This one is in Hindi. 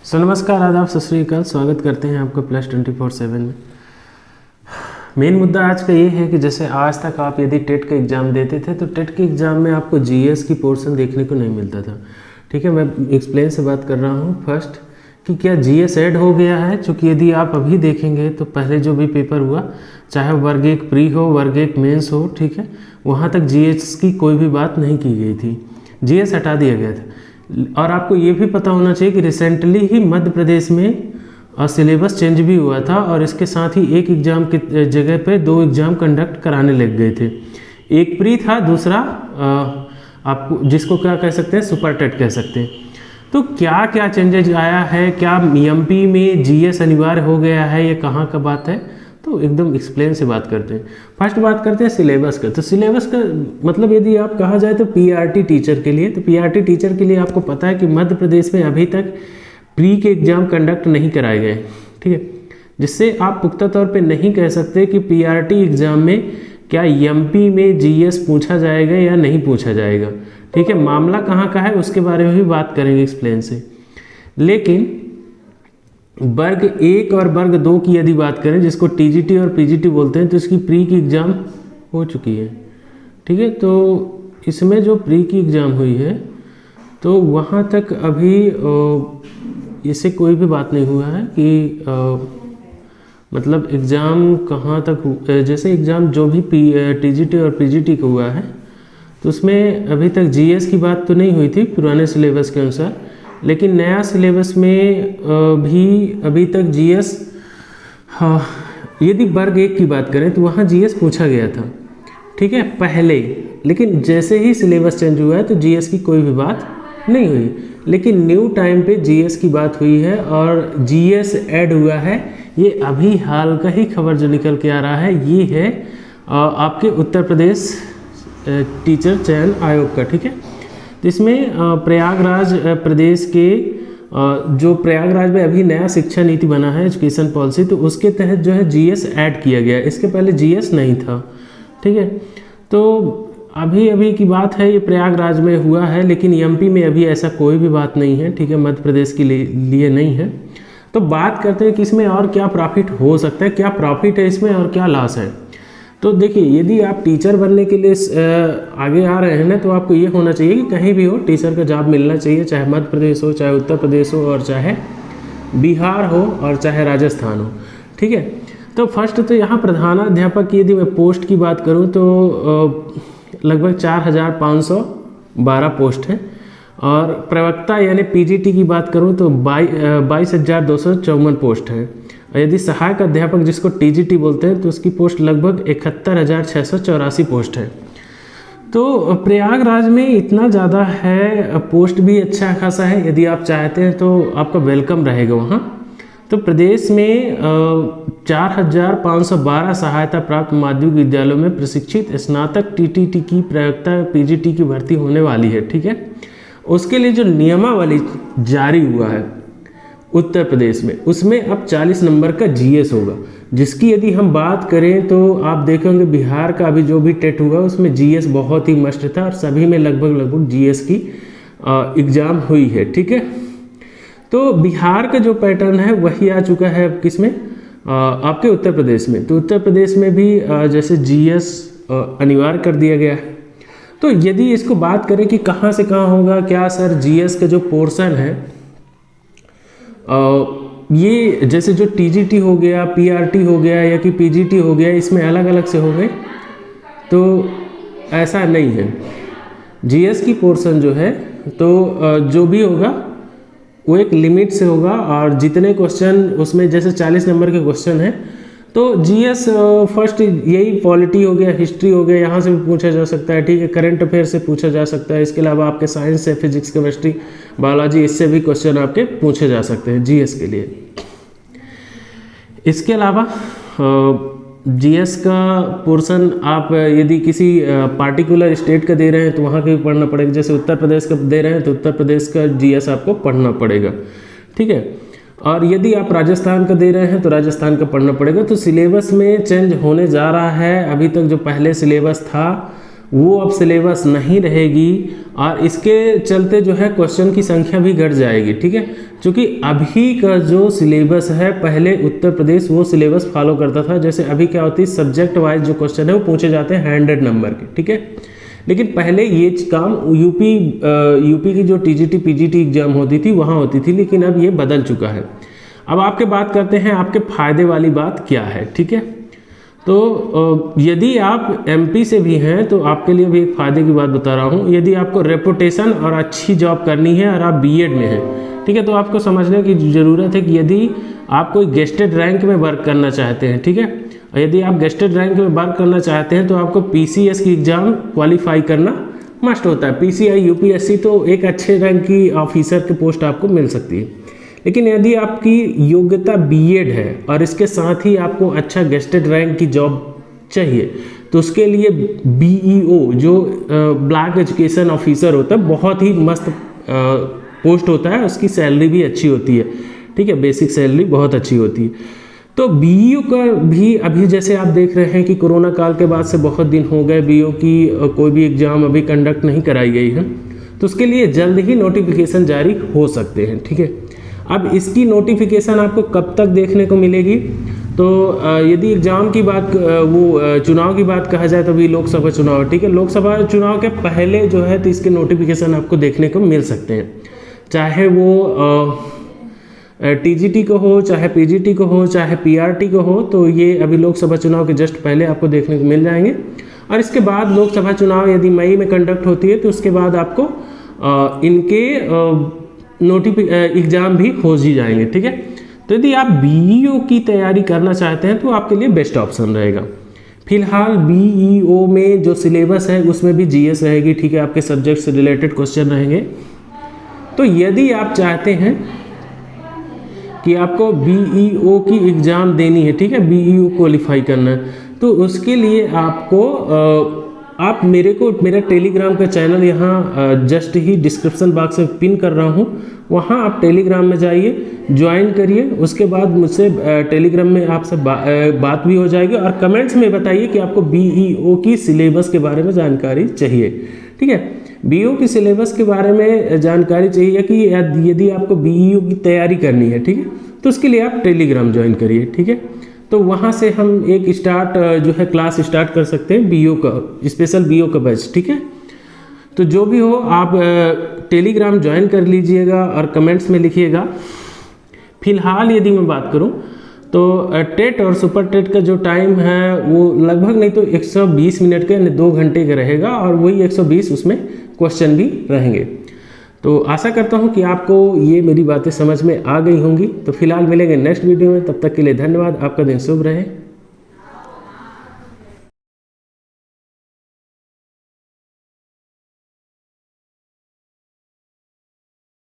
नमस्कार, आदाब, सत श्री अकाल। स्वागत करते हैं आपको प्लस 24/7 में। मेन मुद्दा आज का ये है कि जैसे आज तक आप यदि टेट का एग्ज़ाम देते थे तो टेट के एग्ज़ाम में आपको जीएस की पोर्शन देखने को नहीं मिलता था। ठीक है, मैं एक्सप्लेन से बात कर रहा हूँ फर्स्ट कि क्या जीएस ऐड हो गया है। चूँकि यदि आप अभी देखेंगे तो पहले जो भी पेपर हुआ, चाहे वर्ग 1 प्री हो, वर्ग 1 मेंस हो, ठीक है, वहाँ तक जीएस की कोई भी बात नहीं की गई थी, जीएस हटा दिया गया था। और आपको ये भी पता होना चाहिए कि रिसेंटली ही मध्य प्रदेश में सिलेबस चेंज भी हुआ था और इसके साथ ही एक एग्ज़ाम की जगह पे 2 एग्ज़ाम कंडक्ट कराने लग गए थे। एक प्री था, दूसरा आपको जिसको क्या कह सकते हैं, सुपर टेट कह सकते हैं। तो क्या क्या चेंजेज आया है, क्या एमपी में जीएस अनिवार्य हो गया है, ये कहाँ का बात है, तो एकदम एक्सप्लेन से बात करते हैं। फर्स्ट बात करते हैं सिलेबस का। तो सिलेबस का मतलब यदि आप कहा जाए तो पीआरटी टीचर के लिए, तो पीआरटी टीचर के लिए आपको पता है कि मध्य प्रदेश में अभी तक प्री के एग्ज़ाम कंडक्ट नहीं कराए गए। ठीक है, जिससे आप पुख्ता तौर पे नहीं कह सकते कि पीआरटी एग्ज़ाम में क्या एमपी में जीएस पूछा जाएगा या नहीं पूछा जाएगा। ठीक है, मामला कहाँ का है उसके बारे में भी बात करेंगे एक्सप्लेन से। लेकिन वर्ग 1 और वर्ग 2 की यदि बात करें, जिसको टीजीटी और पीजीटी बोलते हैं, तो इसकी प्री की एग्ज़ाम हो चुकी है। ठीक है, तो इसमें जो प्री की एग्ज़ाम हुई है तो वहाँ तक अभी इससे कोई भी बात नहीं हुआ है कि मतलब एग्ज़ाम कहाँ तक जैसे एग्ज़ाम जो भी टीजीटी और पीजीटी का हुआ है तो उसमें अभी तक जीएस की बात तो नहीं हुई थी पुराने सिलेबस के अनुसार। लेकिन नया सिलेबस में भी अभी तक जीएस, हाँ, यदि वर्ग 1 की बात करें तो वहाँ जीएस पूछा गया था, ठीक है, पहले। लेकिन जैसे ही सिलेबस चेंज हुआ है तो जीएस की कोई भी बात नहीं हुई। लेकिन न्यू टाइम पे जीएस की बात हुई है और जीएस ऐड हुआ है। ये अभी हाल का ही खबर जो निकल के आ रहा है ये है आपके उत्तर प्रदेश टीचर चयन आयोग का। ठीक है, तो इसमें प्रयागराज प्रदेश के जो प्रयागराज में अभी नया शिक्षा नीति बना है, एजुकेशन पॉलिसी, तो उसके तहत जो है जीएस ऐड किया गया। इसके पहले जीएस नहीं था। ठीक है, तो अभी की बात है, ये प्रयागराज में हुआ है, लेकिन एमपी में अभी ऐसा कोई भी बात नहीं है। ठीक है, मध्य प्रदेश के लिए नहीं है। तो बात करते हैं कि इसमें और क्या प्रॉफिट हो सकता है, क्या प्रॉफिट है इसमें और क्या लॉस है। तो देखिए, यदि आप टीचर बनने के लिए आगे आ रहे हैं ना, तो आपको ये होना चाहिए कि कहीं भी हो टीचर का जॉब मिलना चाहिए, चाहे मध्य प्रदेश हो, चाहे उत्तर प्रदेश हो, और चाहे बिहार हो, और चाहे राजस्थान हो। ठीक है, तो फर्स्ट तो यहाँ प्रधानाध्यापक की यदि मैं पोस्ट की बात करूँ तो लगभग 4512 पोस्ट है। और प्रवक्ता यानी पीजीटी की बात करूँ तो 22,254 पोस्ट है। और यदि सहायक अध्यापक जिसको टीजीटी बोलते हैं तो उसकी पोस्ट लगभग 71,684 पोस्ट है। तो प्रयागराज में इतना ज़्यादा है, पोस्ट भी अच्छा खासा है। यदि आप चाहते हैं तो आपका वेलकम रहेगा वहाँ। तो प्रदेश में 4,512 सहायता प्राप्त माध्यमिक विद्यालयों में प्रशिक्षित स्नातक टीटीटी की प्रवक्ता पीजीटी की भर्ती होने वाली है। ठीक है, उसके लिए जो नियमावली जारी हुआ है उत्तर प्रदेश में, उसमें अब 40 नंबर का जीएस होगा। जिसकी यदि हम बात करें तो आप देखेंगे बिहार का अभी जो भी टेट हुआ उसमें जीएस बहुत ही मस्ट था और सभी में लगभग जीएस की एग्ज़ाम हुई है। ठीक है, तो बिहार का जो पैटर्न है वही आ चुका है अब किसमें, आपके उत्तर प्रदेश में। तो उत्तर प्रदेश में भी जैसे जीएस अनिवार्य कर दिया गया है। तो यदि इसको बात करें कि कहाँ से कहाँ होगा, क्या सर जीएस का जो पोर्शन है ये जैसे जो टीजीटी हो गया, पीआरटी हो गया या कि पीजीटी हो गया, इसमें अलग अलग से हो गए, तो ऐसा नहीं है। जीएस की पोर्शन जो है तो जो भी होगा वो एक लिमिट से होगा। और जितने क्वेश्चन उसमें जैसे 40 नंबर के क्वेश्चन है तो जीएस फर्स्ट यही पॉलिटी हो गया, हिस्ट्री हो गया, यहाँ से भी पूछा जा सकता है। ठीक है, करंट अफेयर से पूछा जा सकता है। इसके अलावा आपके साइंस से, फिजिक्स, केमिस्ट्री, बायोलॉजी, इससे भी क्वेश्चन आपके पूछे जा सकते हैं जीएस के लिए। इसके अलावा जीएस का पोर्शन आप यदि किसी पार्टिकुलर स्टेट का दे रहे हैं तो वहाँ का भी पढ़ना पड़ेगा। जैसे उत्तर प्रदेश का दे रहे हैं तो उत्तर प्रदेश का जीएस आपको पढ़ना पड़ेगा। ठीक है, और यदि आप राजस्थान का दे रहे हैं तो राजस्थान का पढ़ना पड़ेगा। तो सिलेबस में चेंज होने जा रहा है। अभी तक जो पहले सिलेबस था वो अब सिलेबस नहीं रहेगी और इसके चलते जो है क्वेश्चन की संख्या भी घट जाएगी, ठीक है। क्योंकि अभी का जो सिलेबस है, पहले उत्तर प्रदेश वो सिलेबस फॉलो करता था। जैसे अभी क्या होती है, सब्जेक्ट वाइज जो क्वेश्चन है वो पूछे जाते हैं 100 नंबर के, ठीक है। लेकिन पहले ये काम यूपी की जो टीजीटी पीजीटी एग्जाम होती थी वहाँ होती थी, लेकिन अब ये बदल चुका है। अब आपके बात करते हैं आपके फायदे वाली बात क्या है, ठीक है। तो यदि आप एमपी से भी हैं तो आपके लिए भी एक फ़ायदे की बात बता रहा हूँ। यदि आपको रेपुटेशन और अच्छी जॉब करनी है और आप बीएड में हैं, ठीक है, तो आपको समझने की ज़रूरत है कि यदि आप कोई गेस्टेड रैंक में वर्क करना चाहते हैं, ठीक है, और यदि आप गेस्टेड रैंक में वर्क करना चाहते हैं तो आपको पीसीएस की एग्ज़ाम क्वालिफाई करना मस्ट होता है। पीसीआई यूपीएससी तो एक अच्छे रैंक की ऑफिसर की पोस्ट आपको मिल सकती है। लेकिन यदि आपकी योग्यता बीएड है और इसके साथ ही आपको अच्छा गेस्टेड रैंक की जॉब चाहिए, तो उसके लिए बीईओ जो ब्लॉक एजुकेशन ऑफिसर होता है, बहुत ही मस्त पोस्ट होता है। उसकी सैलरी भी अच्छी होती है, ठीक है, बेसिक सैलरी बहुत अच्छी होती है। तो बीईओ का भी अभी जैसे आप देख रहे हैं कि कोरोना काल के बाद से बहुत दिन हो गए बीईओ की कोई भी एग्ज़ाम अभी कंडक्ट नहीं कराई गई है, तो उसके लिए जल्द ही नोटिफिकेशन जारी हो सकते हैं, ठीक है। अब इसकी नोटिफिकेशन आपको कब तक देखने को मिलेगी, तो यदि एग्ज़ाम की बात चुनाव की बात कहा जाए तो अभी लोकसभा चुनाव, ठीक है, लोकसभा चुनाव के पहले जो है तो इसके नोटिफिकेशन आपको देखने को मिल सकते हैं। चाहे वो टीजीटी को हो, चाहे पीजीटी को हो, चाहे पीआरटी को हो, तो ये अभी लोकसभा चुनाव के जस्ट पहले आपको देखने को मिल जाएंगे। और इसके बाद लोकसभा चुनाव यदि मई में कंडक्ट होती है तो उसके बाद आपको इनके एग्ज़ाम भी हो ही जाएंगे, ठीक है। तो यदि आप बीईओ की तैयारी करना चाहते हैं तो आपके लिए बेस्ट ऑप्शन रहेगा। फिलहाल बीईओ में जो सिलेबस है उसमें भी जीएस रहेगी, ठीक है, आपके सब्जेक्ट से रिलेटेड क्वेश्चन रहेंगे। तो यदि आप चाहते हैं कि आपको बीईओ की एग्ज़ाम देनी है, ठीक है, बीईओ क्वालिफाई करना है, तो उसके लिए आपको आप मेरा टेलीग्राम का चैनल यहाँ जस्ट ही डिस्क्रिप्शन बॉक्स में पिन कर रहा हूँ, वहाँ आप टेलीग्राम में जाइए, ज्वाइन करिए। उसके बाद मुझसे टेलीग्राम में आपसे बात भी हो जाएगी और कमेंट्स में बताइए कि आपको बीईओ की सिलेबस के बारे में जानकारी चाहिए, ठीक है। बीईओ की सिलेबस के बारे में जानकारी चाहिए कि यदि आपको बीईओ की तैयारी करनी है, ठीक है, तो उसके लिए आप टेलीग्राम ज्वाइन करिए, ठीक है। तो वहाँ से हम एक जो है क्लास स्टार्ट कर सकते हैं बीईओ का, स्पेशल बीईओ का बैच, ठीक है। तो जो भी हो आप टेलीग्राम ज्वाइन कर लीजिएगा और कमेंट्स में लिखिएगा। फिलहाल यदि मैं बात करूं तो टेट और सुपर टेट का जो टाइम है वो लगभग नहीं तो 120 मिनट का, यानी 2 घंटे का रहेगा और वही 120 उसमें क्वेश्चन भी रहेंगे। तो आशा करता हूं कि आपको ये मेरी बातें समझ में आ गई होंगी। तो फिलहाल मिलेंगे नेक्स्ट वीडियो में, तब तक के लिए धन्यवाद। आपका दिन शुभ रहे।